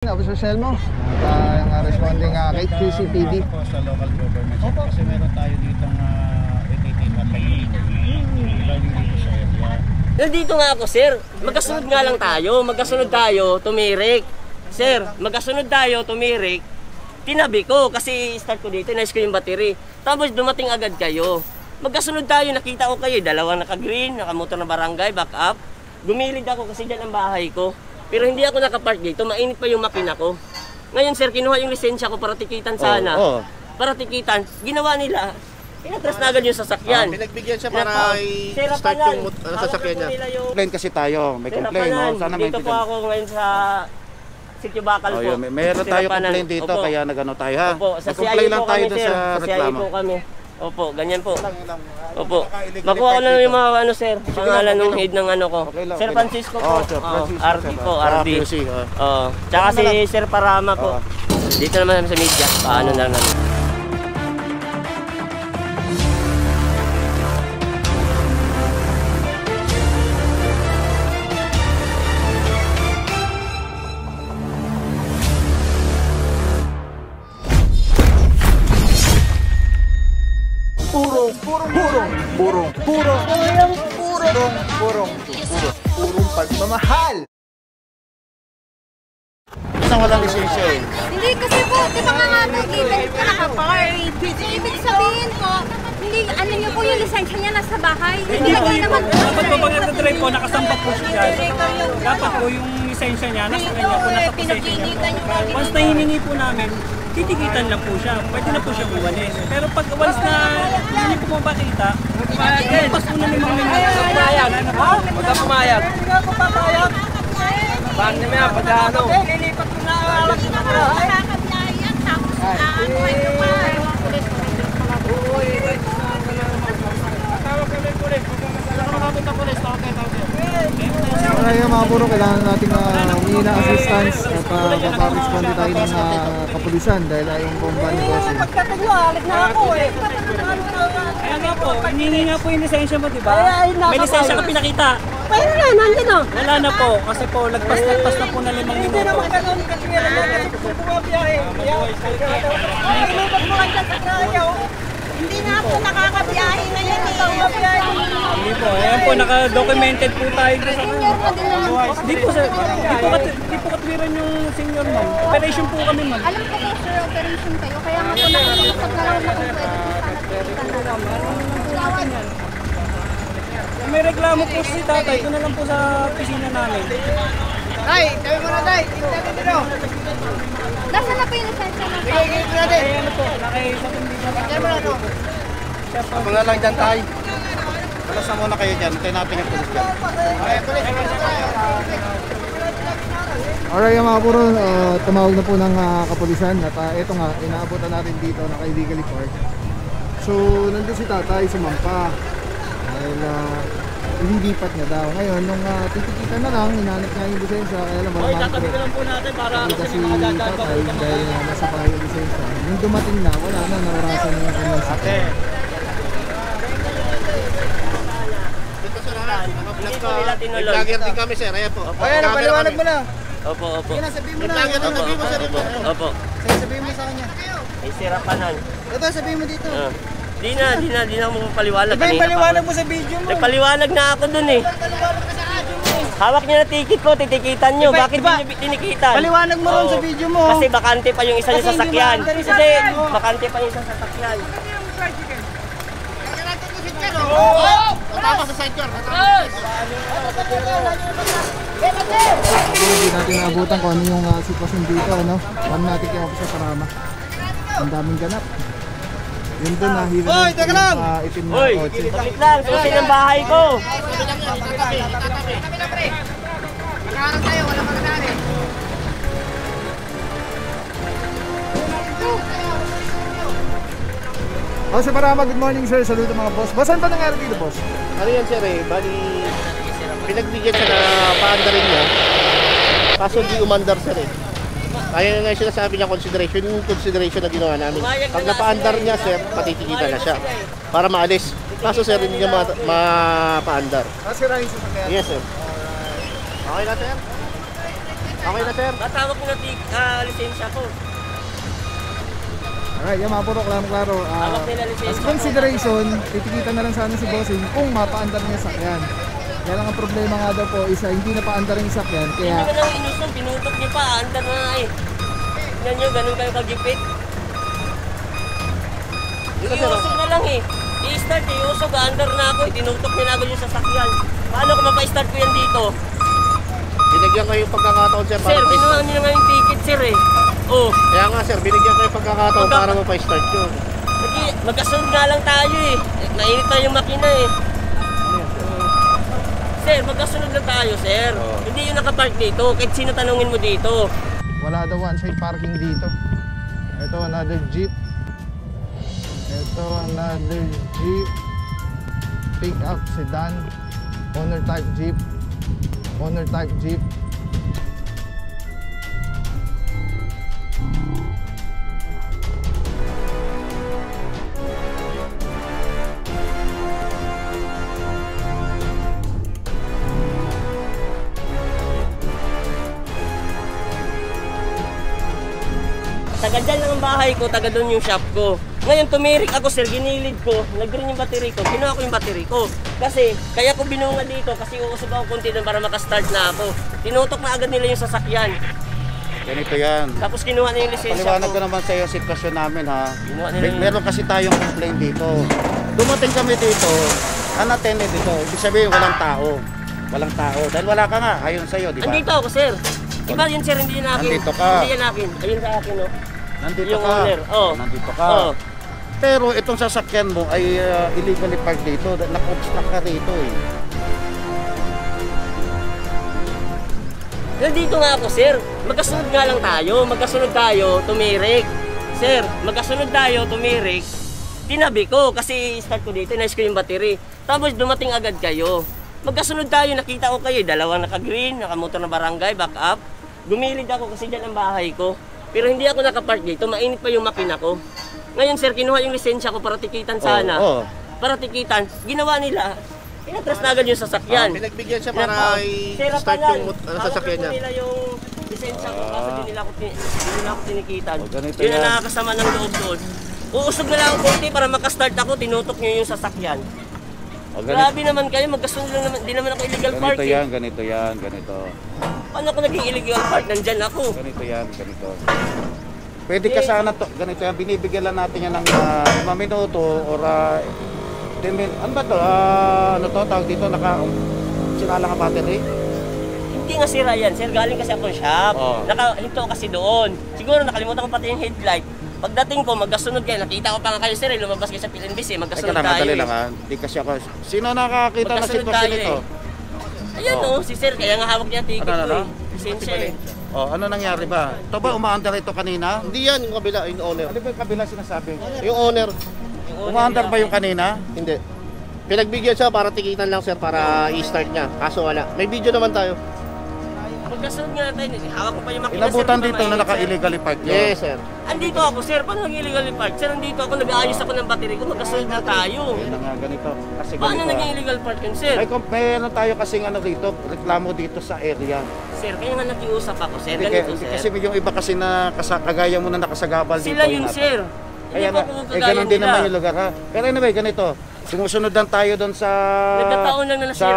Officer Selmo, ang responding kay QCPD. Sa local government, kasi meron tayo ditong ititin na pag-iinit. Dito sa area. Nandito nga ako, sir. Magkasunod nga lang tayo. Magkasunod tayo, tumirik. Sir, magkasunod tayo, tumirik. Tinabi ko kasi start ko dito, nais ko yung battery. Tapos dumating agad kayo. Magkasunod tayo, nakita ko kayo. Dalawang naka-green, nakamotor na barangay, back up. Gumilid ako kasi dyan ang bahay ko. Pero hindi ako nakapark dito, mainit pa yung makina ko. Ngayon sir, kinuha yung lisensya ko para tikitan sana. Para tikitan, ginawa nila. Pinatras na agad yung sasakyan. Pinagbigyan siya para i-start yung sasakyan niya. Complain kasi tayo, may complain. Sana dito po ako ngayon sa Sitio Bakal po. Meron tayo complain dito, kaya nagano tayo ha. Opo, sa complain CIE lang po tayo kami, doon sir. sa Sa CIE reklamo. po kami. Opo, ganyan po. Opo. Makuha ko na yung mga ano sir, pangalan ng head ng ano ko. Sir Francisco po. RD po, RD. Tsaka si Sir Parama po. Dito naman sa media. Paano na namin. Purong pagmamahal. Isang walang lisensya eh. Hindi kasi po, di ba nga po, given ka naka-park. Ibig sabihin po, hindi, ano niyo po yung lisensya niya nasa bahay. Hindi lagay naman po. Dapat po pag nagdadrive po, nakasampak po siya dyan. Dapat po yung lisensya niya, nasa kanya po, nasa possession niya. Once na hiningi po namin, titikitan lang po siya. Pwede na po siya buwalis. Pero pag once na hindi po makita, pas po na limang minuto. Pumayag. Huwag ka pumayag. Hindi ako papayag. Bang naman yan, pag ano. Lilipat ko na alak na ako. Nakakabiyayan, tapos ano kayo pa. Kaya mga puro, kailangan natin humingi ng assistance at mapag-respond tayo ng kapulisan dahil yung bomba ni Bossing. Pagkatagualag na ako eh. Kaya nga po, hiningi nga po yung lisensya mo, di ba? May lisensya ka pinakita. Pero na, nandun o. Wala na po, kasi po, lagpas na po na limang minuto. Hindi naman ganun katwira mo kasi kung bumabiyahe. Ilipat mo lang dyan sa kaya o. Hindi na po nakakabiyahe na yan eh. Hindi po, ayan po, naka-documented po tayo sa Senior pa din naman po. Di po katwiran yung senior ma'am. Operation po kami ma'am. Alam ko po sir, operation kayo. Kaya nga po nakikipag na lang na kung pwede. May reklamo po si tatay, ito na lang po sa opisina namin. Tay, sabi mo na tay, tingnan dito. Nasaan na po yung lisensya ng tao? Bigay ko natin. Ay ano po, nakaisap hindi na Tingnan mo na to. Ako na lang dyan tayo. Malasan muna kayo dyan, tayo natin yung pulis dyan. Alright mga puro, tumawag na po ng kapulisan at ito nga, inaabutan natin dito na illegally park. So, nandun si tatay, sumampa. Dahil lilipat niya daw. Ngayon, nung titikita na lang, hinanap niya yung lisensya. Kaya lang, malamang tatabi ko lang po natin para kasi tatay dahil nasa bahay yung lisensya. Nung dumating na, wala na, nawarasan na yung kanyang sakit. Nag-vlogger din kami sir, ayan po. Ayan, paliwanag mo na. Opo. Sige na, sabihin mo na. Sabihin mo sir. Opo. Sabihin mo sa kanya. May sirapanan. Ito, sabihin mo dito. Di na ako magpaliwanag. Iba yung paliwanag mo sa video mo. Nagpaliwanag na ako dun eh. Hawak niya na ticket ko, titikitan nyo. Diba- Bakit diba? hindi nyo tinikitan? Paliwanag mo ron Oo. sa video mo. Kasi bakante pa yung isa yung Kasi hindi sasakyan. maandar yung Kasi sasakyan mo. bakante pa yung isang sasakyan. Tama sa side door. Hindi natin naabutan kung ano yung sitwasyon dito, no? Alam natin kay Officer Parama. Ang daming ganap. Yun doon, nahilo na yung itim na Hoy, kotse. bakit lang? Susin ang bahay ko. Nakaharap tayo, wala magandaan eh. Officer Parama, good morning sir. Saludo mga boss. Boss, saan ba nangyari dito, boss? Ano yan sir eh, bali pinagbigyan siya na paandarin niya. Kaso di umandar sir eh. Kaya nga sinasabi niya consideration na ginawa namin. Pag napaandar niya sir, patitikitan na siya para maalis. Kaso sir, hindi niya mapaandar. Nasirahin sa sakyan. Yes sir. Okay na sir? Okay na sir. Matawag ko na lisensya ko. Alright, yan mga puro, klaro. Hawak nila lisensya As ko. consideration, titikitan na lang sana si bossing kung mapaandar niya sakyan. Kaya lang ang problema nga daw po isa, hindi na paandar yung sakyan. Hindi Kaya ko lang inusong, pinutok niyo pa, andar na nga eh. Tignan nyo, ganun kayo kagipit. Iusog na lang eh. I-start eh, iusog, andar na ako eh. Tinutok niyo na agad yung sasakyan. Paano ko mapa-start ko yan dito? Binigyan ko yung pagkakataon sir. Sir, pinuha niyo na nga yung ticket sir eh. Oh, Kaya nga sir, binigyan ko yung pagkakataon para mapa-start ko. magkasunod nga lang tayo eh. Mainit na yung makina eh. Sir, magkasunod lang tayo sir. Hindi yung nakapark dito, kahit sino tanungin mo dito. wala daw one-side parking dito. Ito another jeep. Ito another jeep. Pick up sedan. Owner type jeep. Owner type jeep. Taga dyan lang ang bahay ko, taga doon yung shop ko. Ngayon tumirik ako sir, ginilid ko, nag-green yung battery ko, kinuha ko yung battery ko. Kasi, kaya ko binunga dito kasi uusog ako konti doon para makastart na ako. Tinutok na agad nila yung sasakyan. Ganito yan. Tapos kinuha na yung lisensya Paliwanag ko. ko naman sa iyo sitwasyon namin ha. Kinuha nila yung... Meron kasi tayong complaint dito. Dumating kami dito, unattended dito. Ibig sabihin walang tao. Walang tao. Dahil wala ka nga, ayon sa iyo, di ba? Andito ako sir. Diba yun sir, hindi yan akin. Nandito ka. Hindi yan akin. Ayun sa akin oh. Nandito Yung ka. owner, oh. Nandito ka. Oh. Pero itong sasakyan mo ay illegally parked dito. Naka-obstruct ka rito eh. Nandito nga ako sir. Magkasunod nga lang tayo. Magkasunod tayo, tumirik. Sir, magkasunod tayo, tumirik. Tinabi ko kasi start ko dito, nais ko yung battery. Tapos dumating agad kayo. Magkasunod tayo, nakita ko kayo. Dalawang naka-green, nakamotor na barangay, back up. Gumilid ako kasi dyan ang bahay ko. Pero hindi ako nakapark dito, mainit pa yung makina ko. Ngayon sir, kinuha yung lisensya ko para tikitan sana. Oo. Para tikitan, ginawa nila. Inatras na agad yung sasakyan. Pinagbigyan siya para i-start yung sasakyan niya. Nila yung lisensya ko kasi hindi nila ako tinikitan. Ganito Yun ang yan. nakakasama ng loob doon. Uusog na lang ako konti para makastart ako, tinutok niyo yung sasakyan. Grabe naman kayo, magkasunod lang naman, di naman ako illegal park Ganito eh. yan, ganito yan, ganito. Paano ako naging illegal park? Nandyan ako. Ganito yan, ganito. Pwede ka sana to, ganito yan, binibigyan lang natin yan ng 5 minuto or 10 minutes. Ano ba to? Ano to, tawag dito, sinala ka battery? Hindi nga sira yan, sir. Galing kasi ako shop. Oo. Nakahinto kasi doon. Siguro nakalimutan ko pati yung headlight. Pagdating ko, magkasunod kayo. Nakita ko pa nga kayo, sir. Lumabas kayo sa PNBC. Ay Magkasunod ka lang, tayo. madali eh. lang ha. Hindi kasi ako, sino nakakita ng Magkasunod sitwasyon tayo nito? Ayan oh, si sir. Kaya nga hawak niya ticket Ano, ko ano? eh. Lisensya eh. Oh, ano nangyari ba? Ito ba umaandar ito kanina? Hindi yan, yung kabila, yung owner. Ano ba yung kabila sinasabi? Yung owner, Umaandar ba yung kanina? hindi. Pinagbigyan siya para tikitan lang sir para i-start niya. Kaso wala. May video naman tayo. Magkasunod nga tayo. Hawak ko pa yung makina, Inabutan sir. dito na naka-illegally parked yun. Yes sir. Andito ako, sir. Paano naging illegal park? Sir, andito ako. Nag-aayos ako ng battery ko. Magkasunod na tayo. Yun na nga, ganito. Kasi Paano ganito, naging illegal park yun, sir? meron tayo kasing ano dito, reklamo dito sa area. Sir, kaya nga nakiusap ako, sir. Hindi, Ganito, hindi sir. kasi yung iba kasi na kagaya mo na nakasagabal dito. Sila yun, inata. sir. Hindi Kaya po na, ako eh, kagaya ganun din nila. naman yung lugar ha. Pero anyway, ganito. Sumusunod lang tayo doon sa Nagkataon lang na sa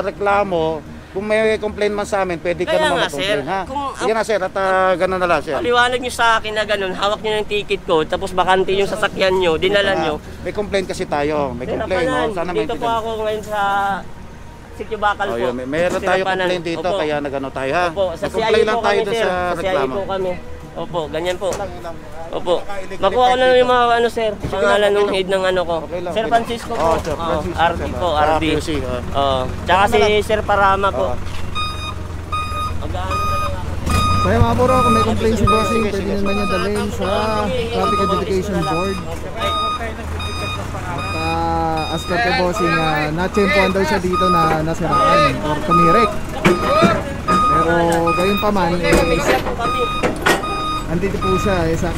reklamo. Kung may complain man sa amin, pwede ka Kaya naman nga, sir. mag-complain ha. Kung- Sige na sir, at ganun na lang sir. Paliwanag nyo sa akin na ganun, hawak nyo ng ticket ko, tapos bakante yung sasakyan nyo, dinala nyo. May complaint kasi tayo. May complaint. Tinapanan. No? Sana Dito po maintindihan. ako ngayon sa Sitio Bakal Oh, po. yun. Meron tayo Tinapanan. complaint dito, Opo. kaya nagano tayo ha. Opo, sa Mag-complain CIE lang po tayo kami, doon sir. sa Sa CIE reklamo. po kami. Opo, ganyan po. Opo. Naka-illegally Makuha ko na parked yung mga ano, sir. Pangalan ng head ng ano ko. Okay lang, Sir okay lang. Francisco po. Oh, Sir Francisco, RD sir. po, Ah, RD. POC, oh. Oo. Tsaka si Sir Parama po. Oh. Mag-ano na lang ako. So yung mga puro, kung may complaint si bossing, pwede naman niya dalhin sa Traffic Adjudication Board. At as per kay bossing, na-tsempohan daw siya dito na nasiraan or tumirik. Pero gayon pa man, Kaya po kami. andito po siya. Tignan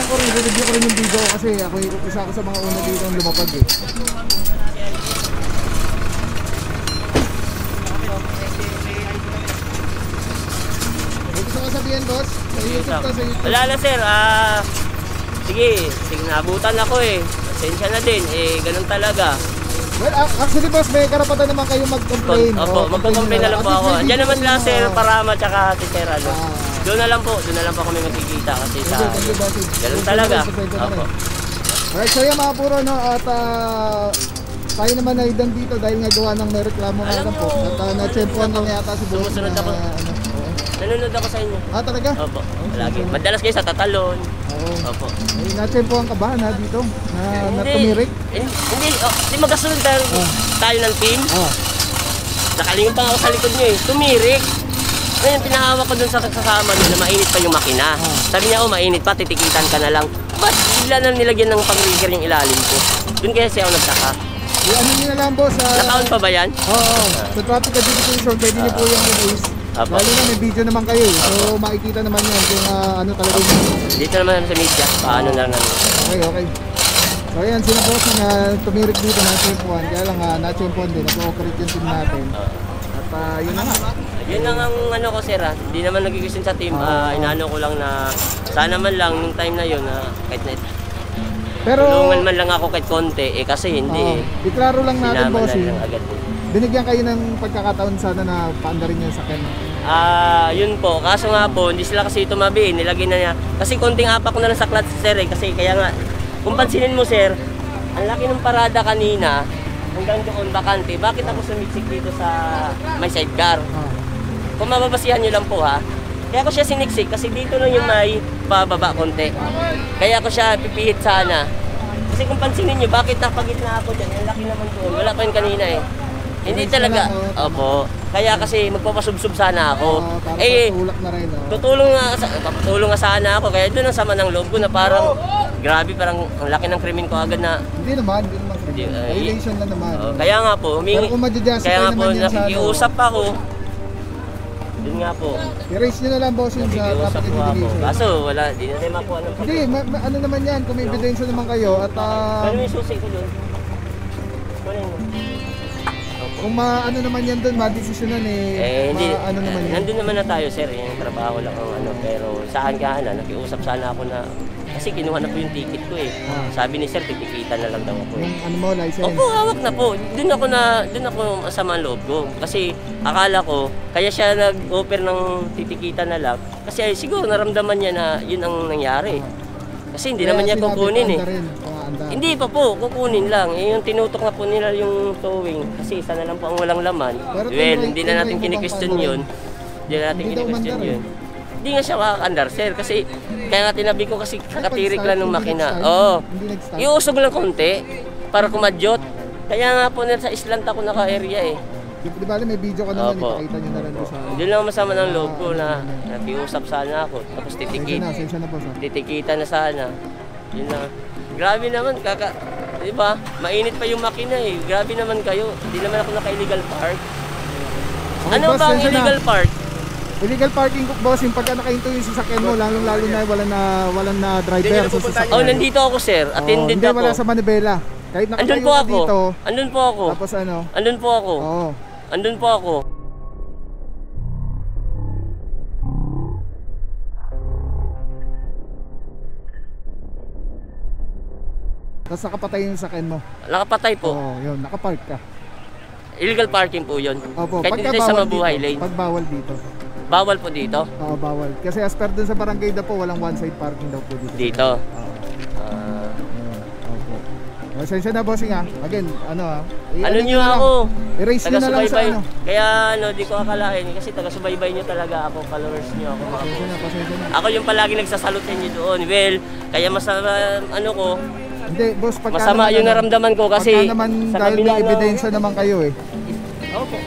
ko rin, review ko rin yung video kasi ako isa ako sa mga una dito ang lumapag eh. sabihin, boss? Sa YouTube to, sa YouTube. Wala na sir, sige, nabutan ako eh. Pasensya na din, ganun talaga. Well, actually boss, may karapatan naman kayo mag-complain. Opo, magko-complain na lang po ako. Andiyan naman lang sir, Parama tsaka si Sir ano. Doon na lang po kami magkikita kasi sa ganun talaga. Opo. Alright, so yan mga puro, no, at tayo naman ay dan dito dahil nga gawa ng may reklamo nga lang po. At na-champuan lang yata si boss. Sumusunod ako. Nanonood ako sa inyo. Talaga? Opo, lagi. Madalas kayo sa Tatalon. Opo. Ay, na-champuan ka ba na dito? Na tumirik? Hindi magkasunod tayo ng team. Nakalingon pa ako sa likod niyo eh. Tumirik. Ngayon, pinahawak ko dun sa kasama niya na mainit pa yung makina. Sabi niya, mainit pa, titikitan ka na lang. Ba't bigla na nilagyan ng pang-rigger yung ilalim ko? Doon kaya siya ako nagtaka. Ano nyo na lang boss? Nakaon pa ba yan? Oo. Sa traffic adjudication, pwede niyo po yung release. Lalo na may video naman kayo eh. So makikita naman yan kung ano talaga yung... Dito naman sa media, paano na lang. Okay. So ayan, sila boss na tumirik dito na champuan. Kaya lang na-champuan din, nag-ooperate yung team natin. At yun na nga. Yun lang ang ano ko sir hindi naman nag-question sa team. Inaano ko lang na sana man lang nung time na yun kahit na pero tulungan man lang ako kahit konti kasi hindi iklaro lang natin boss agad. Binigyan kayo ng pagkakataon sana na paandarin yung sakyan. Yun po. Kaso nga po, hindi sila kasi tumabi. Nilagay na niya. Kasi konting apak ko na lang sa clutch sir kasi kaya nga, kung pansinin mo sir, ang laki ng parada kanina, hanggang doon bakante. Bakit ako sumiksik dito sa may sidecar? Kung mababasihan nyo lang po kaya ko siya siniksik kasi dito lang yung may bababa konti. Kaya ko siya pipihit sana. Kasi kung pansinin nyo, bakit napagitna ako dyan? Ang laki naman doon. Wala pa yun kanina eh. Hindi talaga. Opo. Kaya kasi magpapasubsub sana ako. Tulak na rin. Tutulong nga sana ako. Kaya doon ang sama ng loob ko na parang grabe, parang ang laki ng krimen ko agad na. Hindi naman. Violation lang naman. Kaya nga po, kaya nga po nakikiusap ako. Yun nga po. I-raise nyo na lang boss yung sa traffic adjudication. Kaso wala, di na tayo makuha ng hindi, ano naman yan, kung may ebidensya naman kayo at ano yung susi ko doon? Kung ano naman yan doon, ma-desisyonan hindi, ano naman yan. Nandun naman na tayo sir, yung trabaho lang ang pero saan ka nakiusap sana ako na kasi kinuha na po yung ticket ko eh. Sabi ni sir, titikitan na lang daw ako. Yung ano mo, license? Opo, hawak na po. Doon ako masama ang loob ko. Kasi akala ko, kaya siya nag-offer ng titikitan na lang. Kasi siguro naramdaman niya na yun ang nangyari. Kasi hindi naman niya kukunin eh. Hindi pa po, kukunin lang. Yung tinutok na po nila yung towing. Kasi isa na lang po ang walang laman. Well, hindi na natin kini-question yun. Hindi na natin kini-question yun. Hindi nga siya makaka-andar, sir. Kasi kaya nga tinabi ko kasi kakatirik lang ng makina. Iusog lang konti para kumadyot. Kaya nga po sa islant ako naka-area eh. Di ba may video ka naman, ipakita nyo na lang doon sa... Doon lang masama ng loob ko na nakiusap sana ako. Tapos titikita na sana. Yun na. Grabe naman, diba? Mainit pa yung makina eh. Grabe naman kayo. Hindi naman ako naka-illegal park. Ano ba ang illegal park? Illegal parking boss, yung pagka nakahinto yung sasakyan mo, lalo na walang na driver sa sasakyan. Nandito ako sir. Attended ako. Hindi, wala sa Manibela. Kahit nakatayo ka dito. Andun po ako. Tapos ano? Andun po ako. Andun po ako. Tapos nakapatay yung sakyan mo. Nakapatay po. Yun, nakapark ka. Illegal parking po yun. Opo, kahit hindi sa Mabuhay Lane. Pag bawal dito. Bawal po dito? Oo, bawal. Kasi as per dun sa barangay daw po, walang one-side parking daw po dito. Dito? Opo. Pasensya na bossing Again, ano nyo ako? I-raise nyo na lang sa ano. Kaya di ko akalain. Kasi taga-subaybay nyo talaga ako. Followers nyo ako. Pasensya na. Ako yung palagi nagsasalute nyo doon. Well, kaya masama, ko. Hindi, boss, masama yung naramdaman ko kasi pagka naman dahil may ebidensya naman kayo eh. Opo.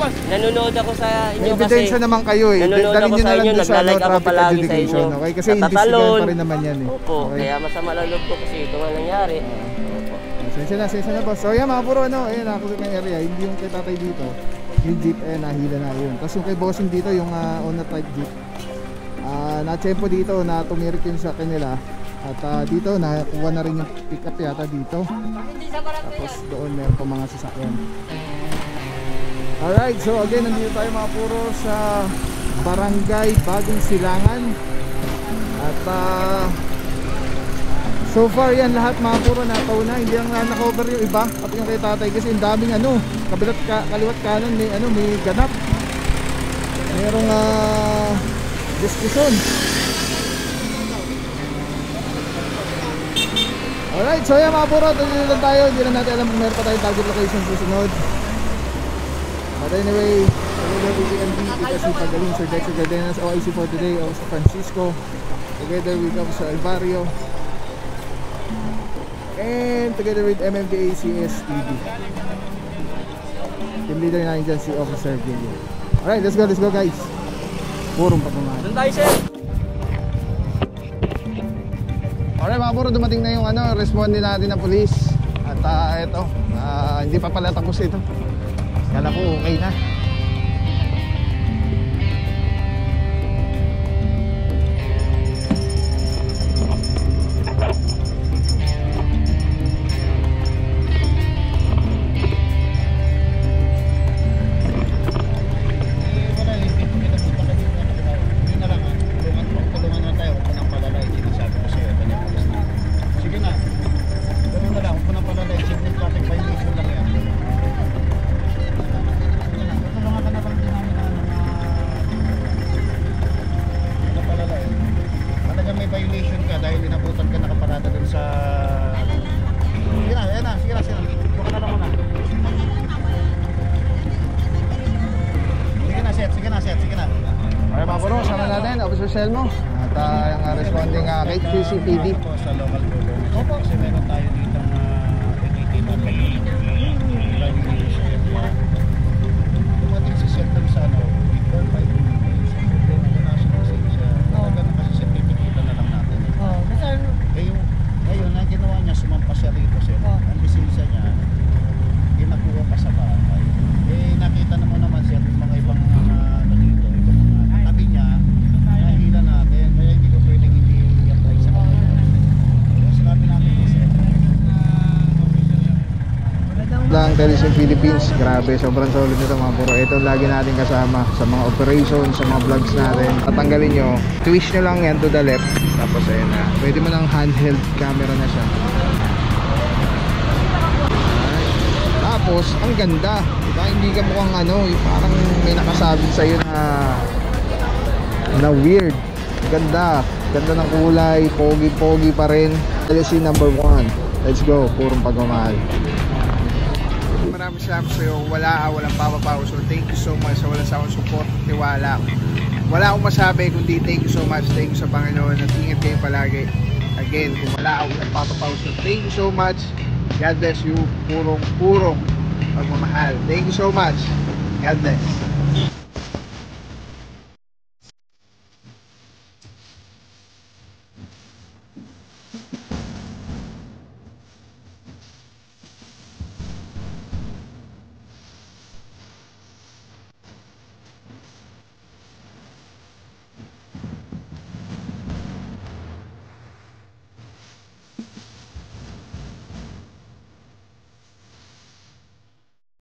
Nanonood ako sa inyo kasi. May ebidensya naman kayo eh. Nanonood ako sa inyo, naglalike ako palagi sa inyo. Okay, kasi investigahan pa rin naman yan eh. Opo, kaya masama lang loob ko kasi ito nga nangyari. Sensya na boss. So yan mga puro ayun nakakasip ng area, hindi yung kay tatay dito. Yung jeep nahila na yun. Tapos yung kay bossing dito, yung Honda type jeep. Na-tempo dito, na tumirik yun sa kanila. At dito, nakuha na rin yung pick-up yata dito. Tapos doon meron pa mga sasakyan. Alright, so again, nandito tayo mga puro sa Barangay Bagong Silangan. At so far yan lahat mga puro nataw na. Hindi lang na-cover yung iba at yung kay tatay kasi ang daming kaliwat kanan may ganap. Merong diskusyon. Alright, so yan mga puro, tuloy lang tayo. Hindi lang natin alam kung meron pa tayong target location susunod. But anyway, together with the MD, kasi Pagaling, Sir Dexter Gardenas, OIC for today, Officer Francisco. Together with Officer Alvario. And together with MMDA CSTV. Team leader natin dyan si Officer Gillian. Alright, let's go guys. Purong pagmamahal. Doon tayo, sir. Alright mga puro, dumating na yung responde natin na police. At eto, hindi pa pala tapos ito. Kala ko okay na. Selmo at yung responding kay QCPD. Sa local government. Opo. Kasi meron tayo dito nakikita may dumating si Central sa 4-5 minutes. International siya. Talaga na kasi certificate na lang natin. Ngayon, ang ginawa niya, sumampas siya rito sir. Ang lisensya niya, ginakuha pa sa bahay. Nakita naman sir, mga ibang dito, ibang mga katabi niya, nahilan natin. Kaya hindi ko pwedeng hindi i-apply sa kanila. Kaya sinabi natin sir. Lang Television Philippines, grabe, sobrang solid nito mga puro. Ito lagi natin kasama sa mga operations, sa mga vlogs natin. Tatanggalin nyo, twist nyo lang yan to the left. Tapos ayun na, pwede mo ng handheld camera na siya. Tapos, ang ganda, diba? Hindi ka mukhang parang may nakasabi sa'yo na weird. Ganda ng kulay, pogi pa rin. LSC number 1. Let's go, purong pagmamahal. Maraming salamat sa'yo. Walang papapaw. So thank you so much sa walang sawang support, tiwala. Wala akong masabi kundi thank you so much. Thank you sa Panginoon at ingat kayo palagi. Again, kung wala akong papapaw. So thank you so much. God bless you. Purong pagmamahal. Thank you so much. God bless.